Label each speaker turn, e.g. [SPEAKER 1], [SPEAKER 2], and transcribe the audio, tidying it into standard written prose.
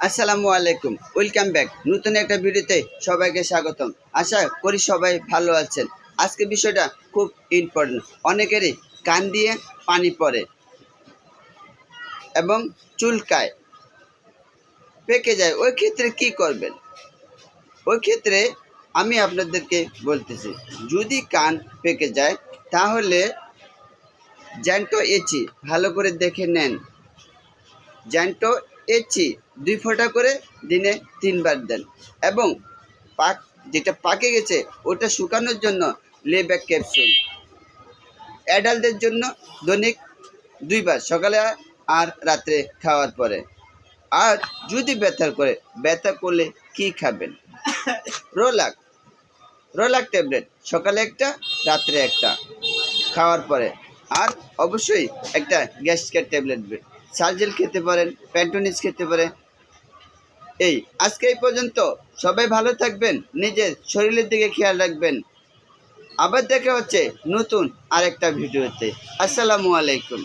[SPEAKER 1] আসসালামু আলাইকুম, welcome back. নতুন একটা ভিডিওতে সবাইকে স্বাগতম। আশা করি সবাই ভালো আছেন। আজকে বিষয়টা খুব ইম্পর্টেন্ট। অনেকেরই কান দিয়ে পানি পড়ে এবং চুলকায়, পেকে যায়। ওই ক্ষেত্রে কি করবেন? ওই ক্ষেত্রে আমি আপনাদেরকে বলতেছি, যদি কান পেকে যায় তাহলে জ্যান্টো এচি ভালো করে দেখে নেন। জ্যান্টো এচি 2 ফোঁটা করে দিনে 3 বার দেন এবং যেটা পাকে গেছে ওটা শুকানোর জন্য লেব্যাক ক্যাপসুল। অ্যাডাল্টদের জন্য দৈনিক 2 বার, সকালে আর রাত্রে খাওয়ার পরে। আর যদি ব্যথা করলে কি খাবেন? রোলাক রোলাক ট্যাবলেট, সকালে একটা, রাত্রে একটা খাওয়ার পরে। আর অবশ্যই একটা গ্যাস্ট্রিকের ট্যাবলেট, সার্জেল খেতে পারেন, প্যান্টোনিস খেতে পারেন। আজকে এই পর্যন্ত। সবাই ভালো থাকবেন, নিজের শরীরের দিকে খেয়াল রাখবেন। আবার দেখা হচ্ছে নতুন আরেকটা ভিডিওতে। আসসালামু আলাইকুম।